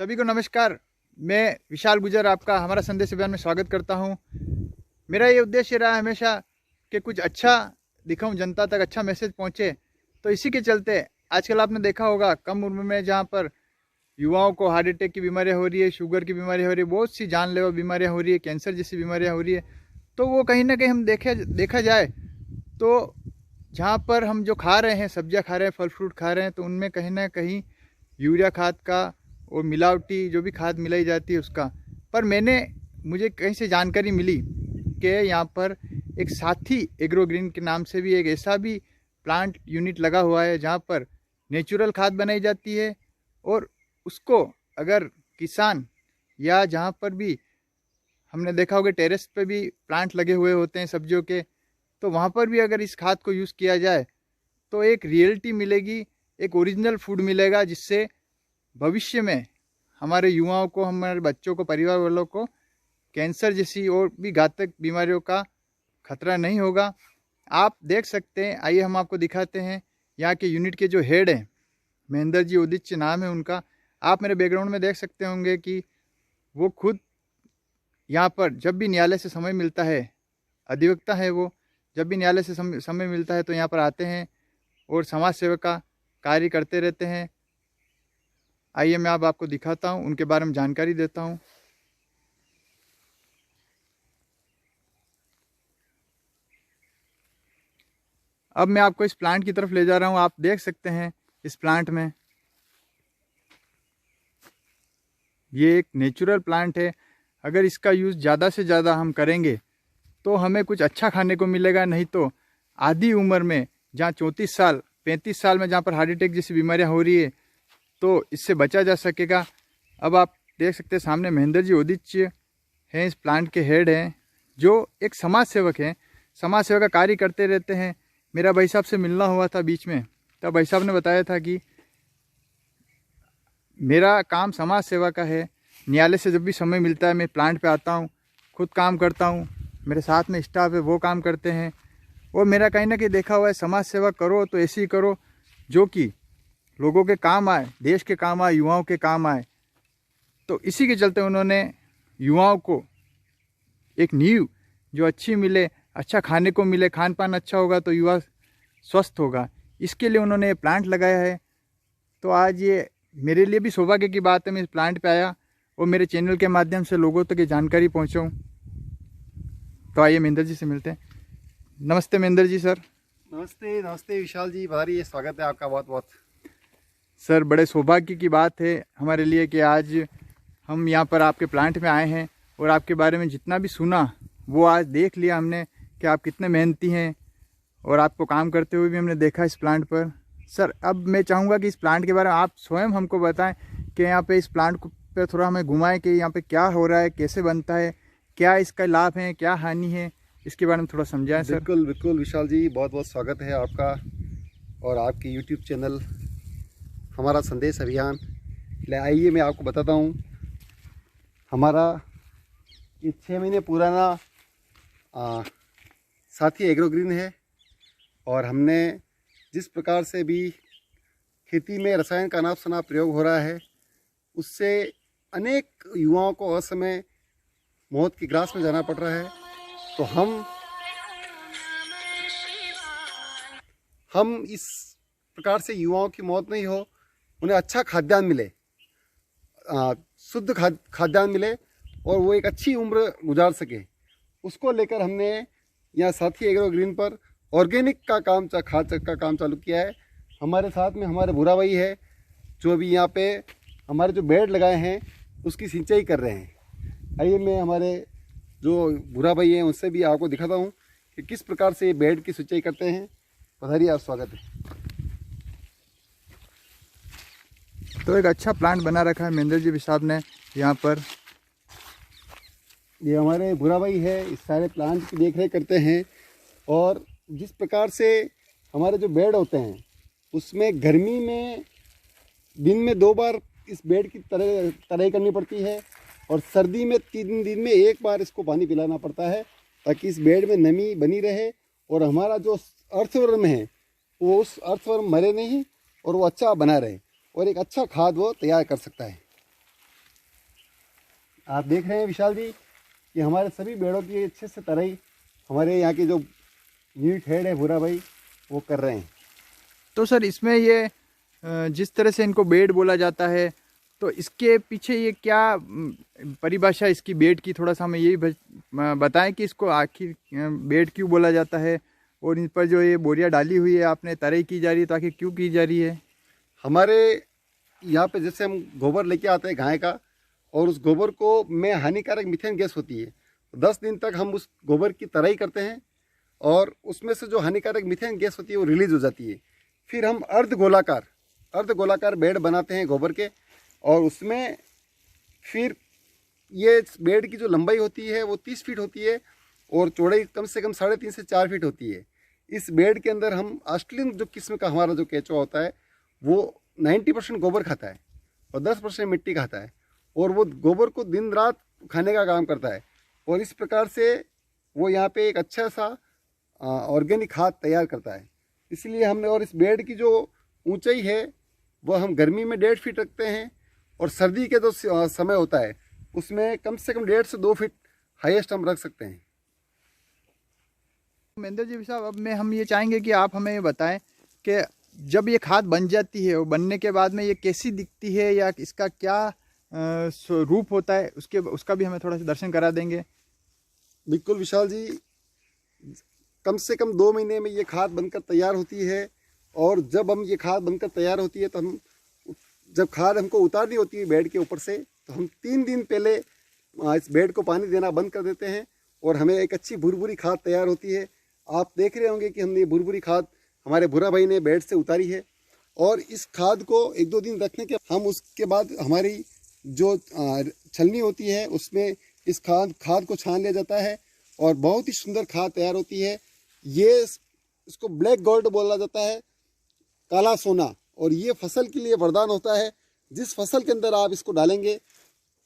सभी को नमस्कार। मैं विशाल गुजर आपका हमारा संदेश अभियान में स्वागत करता हूं। मेरा ये उद्देश्य रहा हमेशा कि कुछ अच्छा दिखाऊं, जनता तक अच्छा मैसेज पहुंचे। तो इसी के चलते आजकल आपने देखा होगा कम उम्र में जहां पर युवाओं को हार्ट अटैक की बीमारियां हो रही है, शुगर की बीमारियां हो रही है, बहुत सी जानलेवा बीमारियां हो रही है, कैंसर जैसी बीमारियां हो रही है। तो वो कहीं ना कहीं हम देखा जाए तो जहाँ पर हम जो खा रहे हैं, सब्जियाँ खा रहे हैं, फल फ्रूट खा रहे हैं, तो उनमें कहीं ना कहीं यूरिया खाद का और मिलावटी जो भी खाद मिलाई जाती है उसका। पर मुझे कहीं से जानकारी मिली कि यहाँ पर एक साथी एग्रो ग्रीन के नाम से भी एक ऐसा भी प्लांट यूनिट लगा हुआ है जहाँ पर नेचुरल खाद बनाई जाती है। और उसको अगर किसान या जहाँ पर भी हमने देखा होगा टेरेस पे भी प्लांट लगे हुए होते हैं सब्जियों के, तो वहाँ पर भी अगर इस खाद को यूज़ किया जाए तो एक रियलिटी मिलेगी, एक ओरिजिनल फूड मिलेगा, जिससे भविष्य में हमारे युवाओं को, हमारे बच्चों को, परिवार वालों को कैंसर जैसी और भी घातक बीमारियों का खतरा नहीं होगा। आप देख सकते हैं, आइए हम आपको दिखाते हैं। यहाँ के यूनिट के जो हेड हैं, महेंद्र जी उदिच्य नाम है उनका। आप मेरे बैकग्राउंड में देख सकते होंगे कि वो खुद यहाँ पर जब भी न्यायालय से समय मिलता है, अधिवक्ता है वो, जब भी न्यायालय से समय मिलता है तो यहाँ पर आते हैं और समाज सेवा का कार्य करते रहते हैं। आइए मैं अब आपको दिखाता हूँ, उनके बारे में जानकारी देता हूँ। अब मैं आपको इस प्लांट की तरफ ले जा रहा हूँ। आप देख सकते हैं इस प्लांट में ये एक नेचुरल प्लांट है। अगर इसका यूज़ ज़्यादा से ज़्यादा हम करेंगे तो हमें कुछ अच्छा खाने को मिलेगा, नहीं तो आधी उम्र में, जहाँ 34 साल 35 साल में जहाँ पर हार्ट अटैक जैसी बीमारियाँ हो रही है, तो इससे बचा जा सकेगा। अब आप देख सकते हैं सामने महेंद्र जी उदिच्य हैं, इस प्लांट के हेड हैं, जो एक समाज सेवक हैं, समाज सेवा का कार्य करते रहते हैं। मेरा भाई साहब से मिलना हुआ था बीच में, तब भाई साहब ने बताया था कि मेरा काम समाज सेवा का है। न्यायालय से जब भी समय मिलता है मैं प्लांट पे आता हूँ, खुद काम करता हूँ, मेरे साथ में स्टाफ है वो काम करते हैं। और मेरा कहीं ना कहीं देखा हुआ है, समाज सेवा करो तो ऐसी करो जो कि लोगों के काम आए, देश के काम आए, युवाओं के काम आए। तो इसी के चलते उन्होंने युवाओं को एक नींव जो अच्छी मिले, अच्छा खाने को मिले, खान पान अच्छा होगा तो युवा स्वस्थ होगा, इसके लिए उन्होंने ये प्लांट लगाया है। तो आज ये मेरे लिए भी सौभाग्य की बात है, मैं इस प्लांट पे आया और मेरे चैनल के माध्यम से लोगों तक ये जानकारी पहुँचाऊँ। तो आइए महेंद्र जी से मिलते हैं। नमस्ते महेंद्र जी सर। नमस्ते नमस्ते विशाल जी, भारी स्वागत है आपका बहुत बहुत। सर बड़े सौभाग्य की बात है हमारे लिए कि आज हम यहाँ पर आपके प्लांट में आए हैं और आपके बारे में जितना भी सुना वो आज देख लिया हमने कि आप कितने मेहनती हैं, और आपको काम करते हुए भी हमने देखा इस प्लांट पर। सर अब मैं चाहूँगा कि इस प्लांट के बारे में आप स्वयं हमको बताएं कि यहाँ पे इस प्लांट पर थोड़ा हमें घुमाएं कि यहाँ पे क्या हो रहा है, कैसे बनता है, क्या इसका लाभ है, क्या हानि है, इसके बारे में थोड़ा समझाएं सर। बिल्कुल बिल्कुल विशाल जी, बहुत बहुत स्वागत है आपका और आपकी यूट्यूब चैनल हमारा संदेश अभियान। ले आइए मैं आपको बताता हूँ। हमारा ये 6 महीने पुराना साथी एग्रो ग्रीन है, और हमने जिस प्रकार से भी खेती में रसायन का अनाप शनाप प्रयोग हो रहा है, उससे अनेक युवाओं को असमय मौत की ग्रास में जाना पड़ रहा है। तो हम इस प्रकार से युवाओं की मौत नहीं हो, उन्हें अच्छा खाद्यान्न मिले, शुद्ध खाद्यान्न मिले और वो एक अच्छी उम्र गुजार सके, उसको लेकर हमने यहाँ साथी एग्रो ग्रीन पर ऑर्गेनिक का काम खाद का काम चालू किया है। हमारे साथ में हमारे भूरा भाई है, जो अभी यहाँ पे हमारे जो बेड लगाए हैं उसकी सिंचाई कर रहे हैं। आइए मैं हमारे जो भूरा भाई हैं उनसे भी आपको दिखाता हूँ कि किस प्रकार से ये बेड की सिंचाई करते हैं। पधारिए, आप स्वागत है। तो एक अच्छा प्लांट बना रखा है महेंद्र जी साहब ने यहाँ पर। ये हमारे भूरा भाई है, इस सारे प्लांट की देख रेख करते हैं। और जिस प्रकार से हमारे जो बेड होते हैं उसमें गर्मी में दिन में 2 बार इस बेड की तराई करनी पड़ती है, और सर्दी में 3 दिन में 1 बार इसको पानी पिलाना पड़ता है, ताकि इस बेड में नमी बनी रहे और हमारा जो अर्थवर्म है वो उस अर्थवर्म मरे नहीं और वो अच्छा बना रहे और एक अच्छा खाद वो तैयार कर सकता है। आप देख रहे हैं विशाल जी कि हमारे सभी बेड़ों की अच्छे से तराई हमारे यहाँ के जो यूनिट हेड है भूरा भाई वो कर रहे हैं। तो सर इसमें ये जिस तरह से इनको बेड बोला जाता है, तो इसके पीछे ये क्या परिभाषा इसकी बेड की, थोड़ा सा हमें यही बताएं कि इसको आखिर बेड क्यों बोला जाता है, और इन पर जो ये बोरियां डाली हुई है आपने तराई की जा रही है, तो आखिर क्यों की जा रही है? हमारे यहाँ पे जैसे हम गोबर लेके आते हैं गाय का, और उस गोबर को में हानिकारक मीथेन गैस होती है, 10 दिन तक हम उस गोबर की तराई करते हैं और उसमें से जो हानिकारक मीथेन गैस होती है वो रिलीज हो जाती है। फिर हम अर्ध गोलाकार बेड बनाते हैं गोबर के, और उसमें फिर ये बेड की जो लंबाई होती है वो 30 फीट होती है और चौड़ाई कम से कम 3.5 से 4 फीट होती है। इस बेड के अंदर हम ऑस्ट्रेलियन जो किस्म का हमारा जो केंचुआ होता है वो 90% गोबर खाता है और 10% मिट्टी खाता है, और वो गोबर को दिन रात खाने का काम करता है, और इस प्रकार से वो यहाँ पे एक अच्छा सा ऑर्गेनिक खाद तैयार करता है। इसलिए हमने, और इस बेड की जो ऊंचाई है वह हम गर्मी में 1.5 फीट रखते हैं, और सर्दी के जो समय होता है उसमें कम से कम 1.5 से 2 फीट हाईएस्ट हम रख सकते हैं। महेंद्र जी साहब, अब हम ये चाहेंगे कि आप हमें ये बताएं कि जब ये खाद बन जाती है, वो बनने के बाद में ये कैसी दिखती है या इसका क्या रूप होता है, उसका भी हमें थोड़ा सा दर्शन करा देंगे? बिल्कुल विशाल जी, कम से कम 2 महीने में ये खाद बनकर तैयार होती है, और जब हम ये खाद बनकर तैयार होती है तो हम जब खाद हमको उतारनी होती है बेड के ऊपर से, तो हम 3 दिन पहले इस बेड को पानी देना बंद कर देते हैं और हमें एक अच्छी भुरभुरी खाद तैयार होती है। आप देख रहे होंगे कि हमने ये भुरभुरी खाद हमारे भूरा भाई ने बेड से उतारी है, और इस खाद को 1-2 दिन रखने के हम उसके बाद हमारी जो छलनी होती है उसमें इस खाद को छान लिया जाता है और बहुत ही सुंदर खाद तैयार होती है। ये इसको ब्लैक गोल्ड बोला जाता है, काला सोना, और ये फसल के लिए वरदान होता है। जिस फसल के अंदर आप इसको डालेंगे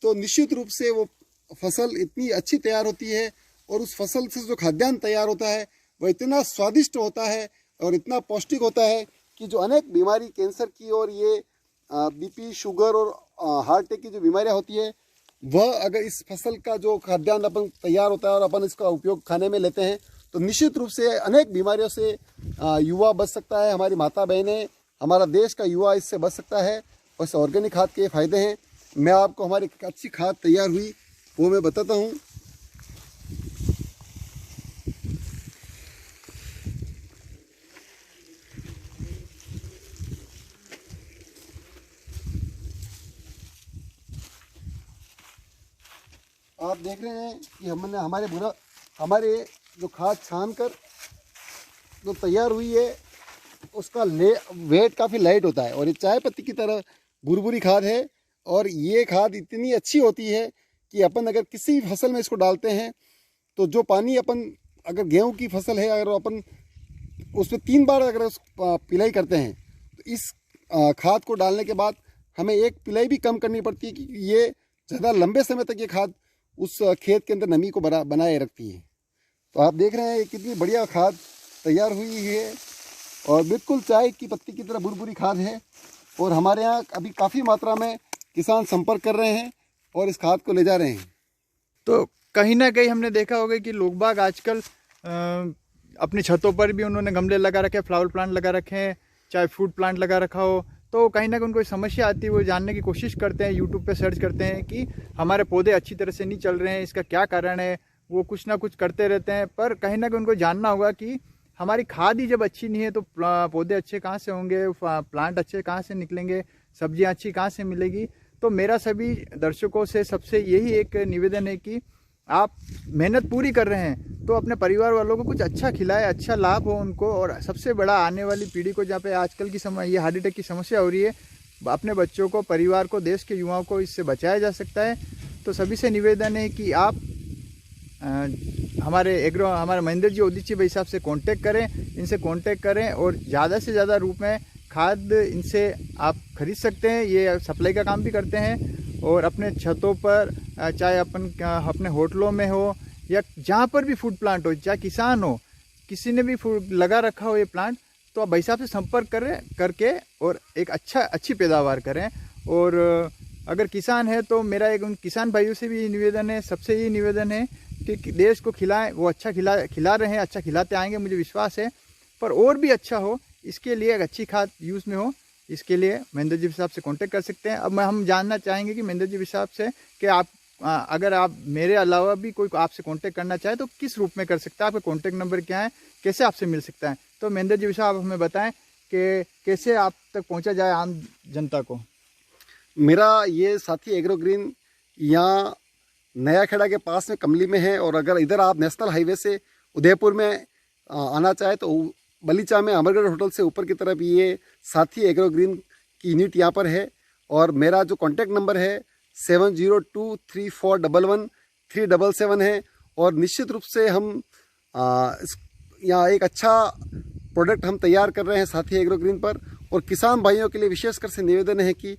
तो निश्चित रूप से वो फसल इतनी अच्छी तैयार होती है, और उस फसल से जो खाद्यान्न तैयार होता है वह इतना स्वादिष्ट होता है और इतना पौष्टिक होता है कि जो अनेक बीमारी, कैंसर की और ये बीपी, शुगर और हार्ट अटैक की जो बीमारियां होती है, वह अगर इस फसल का जो खाद्यान्न अपन तैयार होता है और अपन इसका उपयोग खाने में लेते हैं तो निश्चित रूप से अनेक बीमारियों से युवा बच सकता है। हमारी माता बहनें, हमारा देश का युवा इससे बच सकता है, और इस ऑर्गेनिक खाद के फ़ायदे हैं। मैं आपको हमारी अच्छी खाद तैयार हुई वो मैं बताता हूँ। आप देख रहे हैं कि हमने हमारे जो खाद छान कर जो तैयार हुई है उसका वेट काफ़ी लाइट होता है, और ये चाय पत्ती की तरह भुरभुरी खाद है, और ये खाद इतनी अच्छी होती है कि अपन अगर किसी फसल में इसको डालते हैं तो जो पानी अपन, अगर गेहूं की फसल है, अगर अपन उसमें 3 बार अगर पिलाई करते हैं तो इस खाद को डालने के बाद हमें एक पिलाई भी कम करनी पड़ती है, कि ये ज़्यादा लंबे समय तक ये खाद उस खेत के अंदर नमी को बनाए रखती है। तो आप देख रहे हैं ये कितनी बढ़िया खाद तैयार हुई है, और बिल्कुल चाय की पत्ती की तरह भुरभुरी खाद है, और हमारे यहाँ अभी काफ़ी मात्रा में किसान संपर्क कर रहे हैं और इस खाद को ले जा रहे हैं। तो कहीं ना कहीं हमने देखा होगा कि लोग बाग आजकल अपनी छतों पर भी उन्होंने गमले लगा रखे हैं, फ्लावर प्लांट लगा रखे हैं, चाहे फ्रूट प्लांट लगा रखा हो, तो कहीं ना कहीं उनको समस्या आती है, वो जानने की कोशिश करते हैं, यूट्यूब पे सर्च करते हैं कि हमारे पौधे अच्छी तरह से नहीं चल रहे हैं, इसका क्या कारण है। वो कुछ ना कुछ करते रहते हैं, पर कहीं ना कहीं उनको जानना होगा कि हमारी खाद ही जब अच्छी नहीं है तो पौधे अच्छे कहाँ से होंगे, प्लांट अच्छे कहाँ से निकलेंगे, सब्जियाँ अच्छी कहाँ से मिलेगी। तो मेरा सभी दर्शकों से सबसे यही एक निवेदन है कि आप मेहनत पूरी कर रहे हैं तो अपने परिवार वालों को कुछ अच्छा खिलाए, अच्छा लाभ हो उनको, और सबसे बड़ा आने वाली पीढ़ी को, जहाँ पे आजकल की समय ये हार्ट अटैक की समस्या हो रही है, अपने बच्चों को, परिवार को, देश के युवाओं को इससे बचाया जा सकता है। तो सभी से निवेदन है कि आप हमारे महेंद्र जी ओदीची भाई साहब से कांटेक्ट करें, इनसे कांटेक्ट करें, और ज़्यादा से ज़्यादा रूप में खाद इनसे आप खरीद सकते हैं। ये सप्लाई का काम भी करते हैं, और अपने छतों पर, चाहे अपने होटलों में हो या जहाँ पर भी फूड प्लांट हो, चाहे किसान हो, किसी ने भी लगा रखा हो ये प्लांट, तो आप भाई साहब से संपर्क करके और एक अच्छी पैदावार करें। और अगर किसान है तो मेरा एक उन किसान भाइयों से भी निवेदन है, सबसे ये निवेदन है कि देश को खिलाएं। वो अच्छा खिला रहे हैं, अच्छा खिलाते आएंगे, मुझे विश्वास है। पर और भी अच्छा हो, इसके लिए एक अच्छी खाद यूज़ में हो, इसके लिए महेंद्र जी साहब से कांटेक्ट कर सकते हैं। अब हम जानना चाहेंगे कि महेंद्र जी साहब से कि आप अगर आप मेरे अलावा भी कोई आपसे कांटेक्ट करना चाहे तो किस रूप में कर सकता है, आपका कांटेक्ट नंबर क्या है, कैसे आपसे मिल सकता है। तो महेंद्र जी साहब हमें बताएं कि कैसे आप तक पहुंचा जाए आम जनता को। मेरा ये साथी एग्रो ग्रीन यहाँ नया खेड़ा के पास में कमली में है, और अगर इधर आप नेशनल हाईवे से उदयपुर में आना चाहे तो बलीचा में अमरगढ़ होटल से ऊपर की तरफ ये साथी एग्रो ग्रीन की यूनिट यहाँ पर है। और मेरा जो कॉन्टैक्ट नंबर है 7023411377 है। और निश्चित रूप से हम यहाँ एक अच्छा प्रोडक्ट हम तैयार कर रहे हैं साथी एग्रो ग्रीन पर। और किसान भाइयों के लिए विशेषकर से निवेदन है कि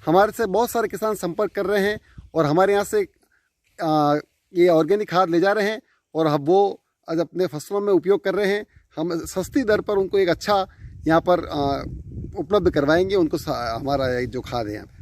हमारे से बहुत सारे किसान संपर्क कर रहे हैं और हमारे यहाँ से ये ऑर्गेनिक खाद ले जा रहे हैं, और अब वो आज अपने फसलों में उपयोग कर रहे हैं। हम सस्ती दर पर उनको एक अच्छा यहाँ पर उपलब्ध करवाएंगे उनको हमारा जो खाद है यहाँ पे।